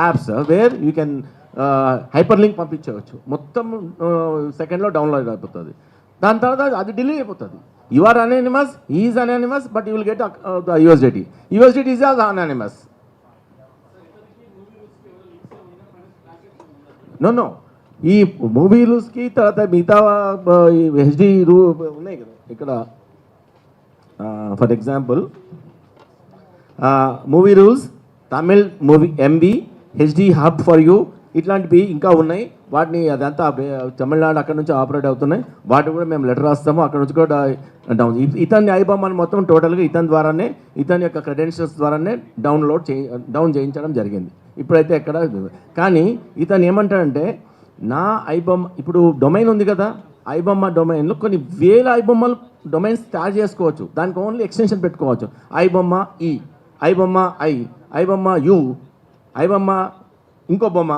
Apps where you can hyper link పంపించవచ్చు, మొత్తం సెకండ్లో డౌన్లోడ్ అయిపోతుంది. దాని తర్వాత అది డిలీట్ అయిపోతుంది. You are anonymous, is anonymous, but you will get the USDT. USDT is all anonymous. No ఈ మూవీ రూల్స్కి తర్వాత మిగతా హెచ్డి ఉన్నాయి కదా ఇక్కడ. For example Movierulz, Tamil movie MB, HD hub for you, ఇట్లాంటివి ఇంకా ఉన్నాయి. వాటిని అదంతా తమిళనాడు అక్కడ నుంచి ఆపరేట్ అవుతున్నాయి. వాటికి కూడా మేము లెటర్ రాస్తాము, అక్కడ నుంచి కూడా డౌన్. ఇతని ఐబామాన్ని మొత్తం టోటల్గా ఇతని ద్వారానే, ఇతని యొక్క క్రెడెన్షియల్స్ ద్వారానే డౌన్ చేయించడం జరిగింది. ఇప్పుడైతే ఎక్కడ కానీ ఇతను ఏమంటాడంటే నా ఐబొమ్మ, ఇప్పుడు డొమైన్ ఉంది కదా, ఐబొమ్మ డొమైన్లో కొన్ని వేల ఐబొమ్మలు డొమైన్స్ తయారు చేసుకోవచ్చు. దానికి ఓన్లీ ఎక్స్టెన్షన్ పెట్టుకోవచ్చు. ఐబొమ్మ ఈ, ఐబొమ్మ ఐ, ఐబొమ్మ యు, ఐబొమ్మ ఇంకో బొమ్మ,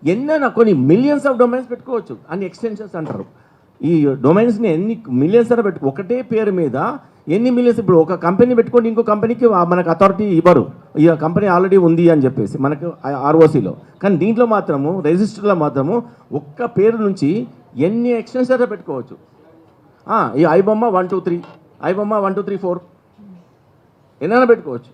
ఎన్నైనా కొన్ని మిలియన్స్ ఆఫ్ డొమైన్స్ పెట్టుకోవచ్చు అని ఎక్స్టెన్షన్స్ అంటారు. ఈ డొమైన్స్ని ఎన్ని మిలియన్స్ అయినా పెట్టుకో, ఒకటే పేరు మీద ఎన్ని మిలియన్స్. ఇప్పుడు ఒక కంపెనీ పెట్టుకోండి, ఇంకో కంపెనీకి మనకు అథారిటీ ఇవ్వరు, ఈ కంపెనీ ఆల్రెడీ ఉంది అని చెప్పేసి మనకు ఆర్ఓసిలో. కానీ దీంట్లో మాత్రము రిజిస్టర్లో మాత్రము ఒక్క పేరు నుంచి ఎన్ని ఎక్స్టెన్షన్స్ పెట్టుకోవచ్చు. ఈ ఐబొమ్మ 1 2 3, ఐబొమ్మ 1 2 3 4 ఎన్నైనా పెట్టుకోవచ్చు.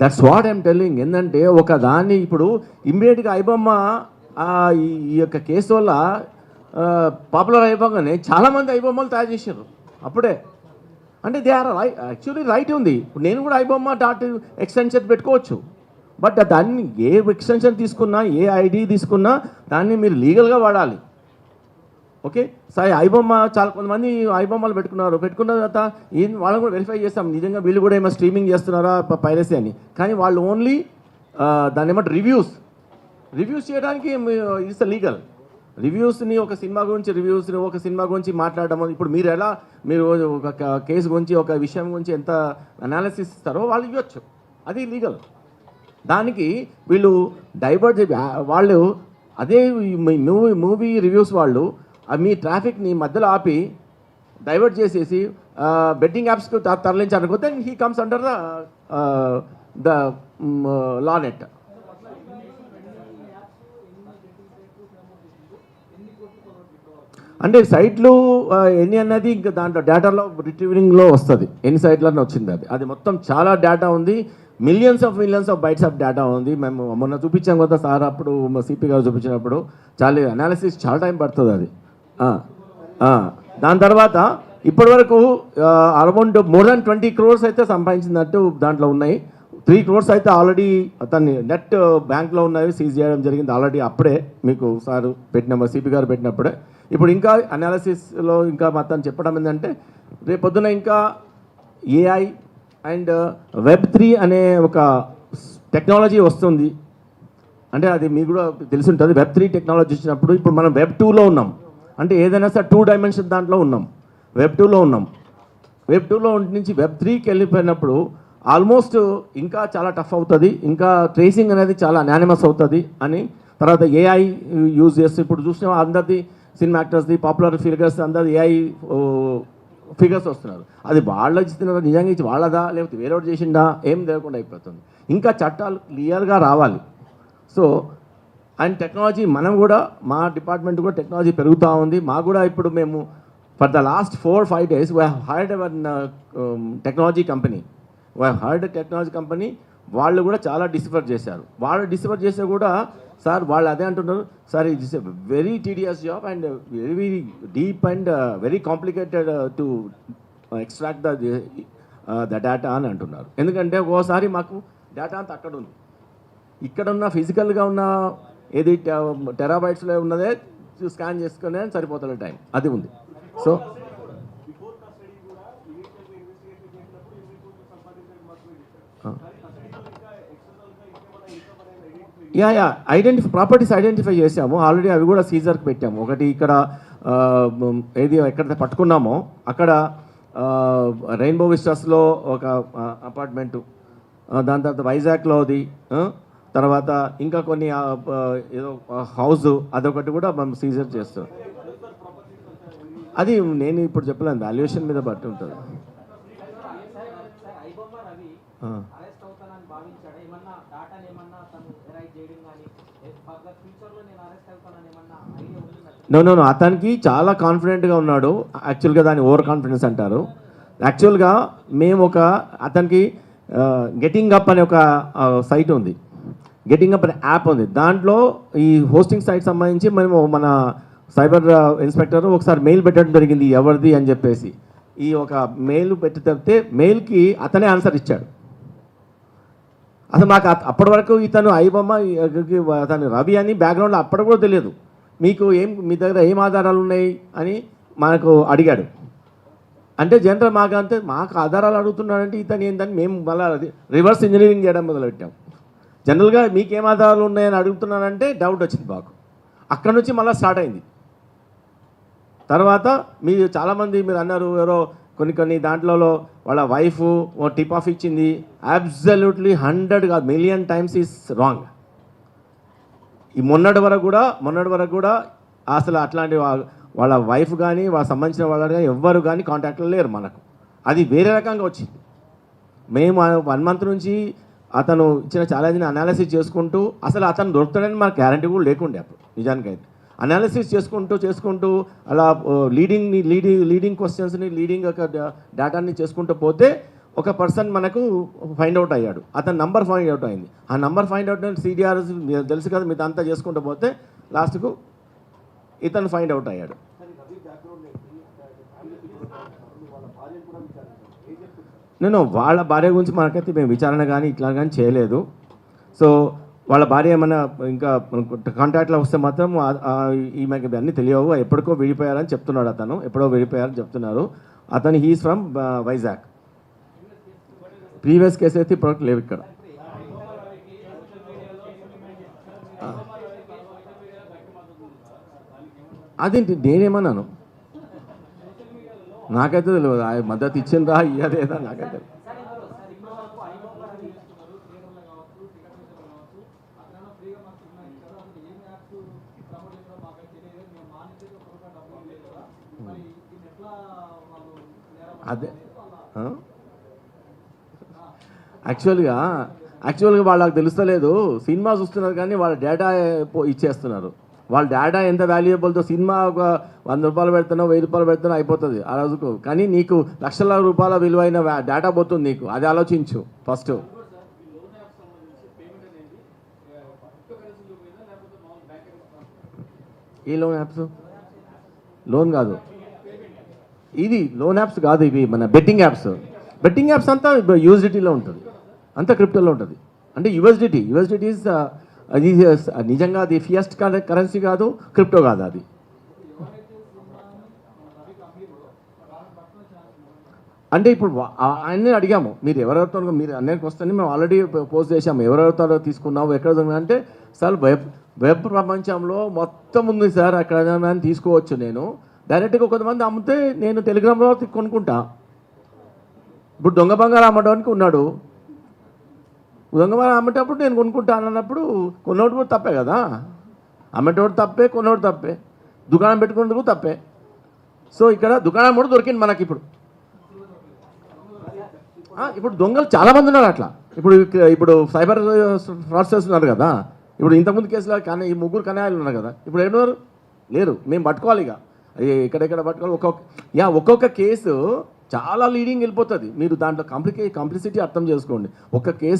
That's what I'm telling. ఏంటంటే ఒక దాన్ని ఇప్పుడు ఇమ్మీడియట్గా ఐబొమ్మ ఈ యొక్క కేసు వల్ల పాపులర్ అయిపోగానే చాలామంది ఐబొమ్మలు తయారు చేశారు అప్పుడే. అంటే దే ఆర్ యాక్చువల్లీ రైట్ ఉంది. ఇప్పుడు నేను కూడా ఐబొమ్మ డాట్ ఎక్స్టెన్షన్ పెట్టుకోవచ్చు, బట్ దాన్ని ఏ ఎక్స్టెన్షన్ తీసుకున్నా, ఏ ఐడి తీసుకున్నా దాన్ని మీరు లీగల్గా వాడాలి. ఓకే సార్, ఐబొమ్మ చాలా కొంతమంది ఐబొమ్మలు పెట్టుకున్న తర్వాత వాళ్ళని కూడా వెరిఫై చేస్తాం, నిజంగా వీళ్ళు కూడా ఏమైనా స్ట్రీమింగ్ చేస్తున్నారా పైరసీ అని. కానీ వాళ్ళు ఓన్లీ దాన్ని ఏమంటారు రివ్యూస్ చేయడానికి ఇట్స్ లీగల్. రివ్యూస్ని ఒక సినిమా గురించి మాట్లాడడం. ఇప్పుడు మీరు ఒక కేసు గురించి, ఒక విషయం గురించి ఎంత అనాలిసిస్ ఇస్తారో వాళ్ళు ఇవ్వచ్చు, అది లీగల్. దానికి వీళ్ళు డైవర్ట్ వాళ్ళు అదే మూవీ రివ్యూస్ వాళ్ళు మీ ట్రాఫిక్ని మధ్యలో ఆపి డైవర్ట్ చేసేసి బెట్టింగ్ యాప్స్కి తరలించారనుకో, then he comes under the law net. అంటే సైట్లు ఎన్ని అన్నది ఇంకా దాంట్లో డేటాలో రిట్రీవింగ్లో వస్తుంది, ఎన్ని సైట్లన్నీ వచ్చింది. అది మొత్తం చాలా డేటా ఉంది, millions of bytes of data ఉంది. మేము మొన్న చూపించాం కదా సార్, అప్పుడు సిపి గారు చూపించినప్పుడు చాలా అనాలిసిస్ చాలా టైం పడుతుంది అది. దాని తర్వాత ఇప్పటి వరకు అరౌండ్ మోర్ దాన్ 20 crores అయితే సంపాదించినట్టు దాంట్లో ఉన్నాయి. 3 crores అయితే ఆల్రెడీ అతన్ని నెట్ బ్యాంక్లో ఉన్నవి సీజ్ చేయడం జరిగింది ఆల్రెడీ. అప్పుడే మీకు సార్ సిపి గారు పెట్టినప్పుడే. ఇప్పుడు ఇంకా అనాలిసిస్లో ఇంకా మొత్తం చెప్పడం ఏంటంటే రేపొద్దున ఇంకా ఏఐ అండ్ Web3 అనే ఒక టెక్నాలజీ వస్తుంది. అంటే అది మీకు కూడా తెలిసి ఉంటుంది. Web3 టెక్నాలజీ వచ్చినప్పుడు ఇప్పుడు మనం Web2లో ఉన్నాం. అంటే ఏదైనా సార్ 2 dimension దాంట్లో ఉన్నాం, Web2లో ఉన్నాం. Web2లో నుంచి Web3కి వెళ్ళిపోయినప్పుడు ఆల్మోస్ట్ ఇంకా చాలా టఫ్ అవుతుంది, ఇంకా ట్రేసింగ్ అనేది చాలా అనానిమస్ అవుతుంది అని. తర్వాత ఏఐ యూజ్ చేస్తే ఇప్పుడు చూసిన అందరిది సినిమా యాక్టర్స్ది, పాపులర్ ఫిగర్స్ అందరిది ఏఐ ఫిగర్స్ వస్తున్నారు. అది వాళ్ళు ఇస్తున్నారు, నిజంగా ఇచ్చి వాళ్ళదా లేకపోతే వేరేవాడు చేసిండా ఏం తెలియకుండా అయిపోతుంది. ఇంకా చట్టాలు క్లియర్గా రావాలి. సో అండ్ టెక్నాలజీ మనం కూడా, మా డిపార్ట్మెంట్ కూడా టెక్నాలజీ పెరుగుతూ ఉంది. మాకు కూడా ఇప్పుడు మేము for the last 4-5 days we have hired hour technology company. వాళ్ళు కూడా చాలా డిసిఫర్ చేశారు. వాళ్ళు డిసిఫర్ చేస్తే కూడా సార్ వాళ్ళు అదే అంటున్నారు, sir it is a very tedious job and very deep and very complicated to extract the data అని అంటున్నారు. ఎందుకంటే ఒక్కోసారి మాకు డేటా అంతా అక్కడ ఉంది, ఇక్కడ ఉన్న ఫిజికల్గా ఉన్న ఏది టెరాబైట్స్లో ఉన్నదే స్కాన్ చేసుకునే సరిపోతుంది టైం, అది ఉంది. సో ప్రాపర్టీస్ ఐడెంటిఫై చేసాము ఆల్రెడీ, అవి కూడా సీజర్కి పెట్టాము. ఒకటి ఇక్కడ ఏది ఎక్కడైతే పట్టుకున్నామో అక్కడ రెయిన్బో విస్టాస్లో ఒక అపార్ట్మెంటు, దాని తర్వాత వైజాగ్లోది, తర్వాత ఇంకా కొన్ని ఏదో హౌస్ అదొకటి కూడా మనం సీజర్ చేస్తాం. అది నేను ఇప్పుడు చెప్పలేను, వాల్యుయేషన్ మీద బట్టి ఉంటుంది. నో అతనికి చాలా కాన్ఫిడెంట్గా ఉన్నాడు. యాక్చువల్గా దాన్ని ఓవర్ కాన్ఫిడెన్స్ అంటారు. యాక్చువల్గా మేము అతనికి గెటింగ్ అప్ అనే ఒక సైట్ ఉంది, గెటింగ్ అప్ అనే యాప్ ఉంది. దాంట్లో ఈ హోస్టింగ్ సైట్ సంబంధించి మేము మన సైబర్ ఇన్స్పెక్టర్ ఒకసారి మెయిల్ పెట్టడం జరిగింది, ఎవరిది అని చెప్పేసి. ఈ ఒక మెయిల్ పెట్టి తప్పితే మెయిల్కి అతనే ఆన్సర్ ఇచ్చాడు. అసలు మాకు అప్పటి వరకు ఇతను ఐబొమ్మ అతను రవి అని బ్యాక్గ్రౌండ్లో అప్పటి కూడా తెలియదు. మీకు మీ దగ్గర ఏం ఆధారాలు ఉన్నాయి అని మనకు అడిగాడు. అంటే జనరల్ మాకు ఆధారాలు అడుగుతున్నాడంటే ఇతను ఏంటని మేము మళ్ళీ రివర్స్ ఇంజనీరింగ్ చేయడం మొదలుపెట్టాం. జనరల్గా మీకేం ఆధారాలు ఉన్నాయని అడుగుతున్నానంటే డౌట్ వచ్చింది మాకు. అక్కడ నుంచి మళ్ళీ స్టార్ట్ అయింది. తర్వాత మీరు చాలామంది మీరు అన్నారు ఎవరో కొన్ని దాంట్లో వాళ్ళ వైఫ్ టిప్ ఆఫ్ ఇచ్చింది. అబ్సల్యూట్లీ 100 కాదు, 1,000,000 టైమ్స్ ఈస్ రాంగ్. ఈ మొన్నటి వరకు కూడా అసలు అట్లాంటి వాళ్ళ వైఫ్ కానీ వాళ్ళ సంబంధించిన వాళ్ళు కానీ ఎవ్వరు కానీ కాంటాక్ట్లో లేరు మనకు. అది వేరే రకంగా వచ్చింది. మేము 1 మంత్ నుంచి అతను ఇచ్చిన ఛాలెంజ్ని అనాలిసిస్ చేసుకుంటూ, అసలు అతను దొరుకుతాడని మాకు గ్యారంటీ కూడా లేకుండే అప్పుడు. నిజానికైతే అనాలిసిస్ చేసుకుంటూ అలా లీడింగ్ క్వశ్చన్స్ని లీడింగ్ ఒక డేటాని చేసుకుంటూ పోతే ఒక పర్సన్ మనకు ఫైండ్ అవుట్ అయ్యాడు. అతని నంబర్ ఫైండ్ అవుట్ అయింది. ఆ నంబర్ ఫైండ్ అవుట్ సిడిఆర్ తెలుసు కదా, మీరు అంతా చేసుకుంటూ పోతే లాస్ట్కు ఇతను ఫైండ్ అవుట్ అయ్యాడు. నేను వాళ్ళ భార్య గురించి మనకైతే మేము విచారణ కానీ ఇట్లా కానీ చేయలేదు. సో వాళ్ళ భార్య ఏమైనా ఇంకా కాంటాక్ట్లో వస్తే మాత్రం ఈమెకి అన్నీ తెలియవు, ఎప్పటికో విడిపోయారని చెప్తున్నాడు. అతను ఎప్పుడో విడిపోయారని చెప్తున్నారు. అతను he's from Vizag. Previous case అయితే ఇప్పటివరకు లేవు ఇక్కడ. అదేంటి నేనేమన్నాను, నాకైతే తెలియదు. మద్దతు ఇచ్చిందా ఇయ్యలేదా నాకైతే. అదే యాక్చువల్గా వాళ్ళకి తెలుస్తలేదు. సినిమా చూస్తున్నారు కానీ వాళ్ళ డేటా ఇచ్చేస్తున్నారు. వాళ్ళ డేటా ఎంత వాల్యుయబుల్తో, సినిమా ఒక 100 రూపాయలు పెడుతున్నావు, 1000 రూపాయలు పెడుతున్నావు అయిపోతుంది ఆ రోజుకు. కానీ నీకు లక్షల రూపాయల విలువైన డేటా పోతుంది నీకు. అది ఆలోచించు ఫస్ట్. ఈ లోన్ యాప్స్ లోన్ కాదు, ఇది లోన్ యాప్స్ కాదు, ఇవి మన బెట్టింగ్ యాప్స్ అంతా యూఎస్డిటీలో ఉంటుంది, అంతా క్రిప్టోలో ఉంటుంది. అంటే యూఎస్డిటీ ఈజ్ అది నిజంగా అది ఫియస్ట్ కరెన్సీ కాదు, క్రిప్టో కాదు. అది అంటే ఇప్పుడు ఆయన్ని అడిగాము, మీరు ఎవరెవరితో మీరు అన్నిటికి వస్తారని మేము ఆల్రెడీ పోస్ట్ చేసాము, ఎవరెవరితో తీసుకున్నాము ఎక్కడ అంటే, సార్ వెబ్ ప్రపంచంలో మొత్తం ఉంది సార్, అక్కడ తీసుకోవచ్చు. నేను డైరెక్ట్గా కొంతమంది అమ్మితే నేను టెలిగ్రామ్లో కొనుక్కుంటా. ఇప్పుడు దొంగ బంగారం అమ్మడానికి ఉన్నాడు, దొంగ బంగారం అమ్మేటప్పుడు నేను కొనుక్కుంటాను అన్నప్పుడు కొన్నోడు కూడా తప్పే కదా. అమ్మేటోడు తప్పే, కొన్నోడు తప్పే, దుకాణం పెట్టుకునేందుకు తప్పే. సో ఇక్కడ దుకాణం కూడా దొరికింది మనకి. ఇప్పుడు దొంగలు చాలామంది ఉన్నారు అట్లా. ఇప్పుడు సైబర్ ఫ్రాడ్స్టర్స్ ఉన్నారు కదా. ఇప్పుడు ఇంతకుముందు కేసులో కానీ ఈ 3 కన్యాలు ఉన్నారు కదా, ఇప్పుడు ఏడున్నారు లేరు. మేము పట్టుకోవాలి, ఇక ఎక్కడెక్కడ పట్టుకోవాలి. ఒక్కొక్క కేసు చాలా లీడింగ్ వెళ్ళిపోతుంది. మీరు దాంట్లో కాంప్లిసిటీ అర్థం చేసుకోండి. ఒక కేసు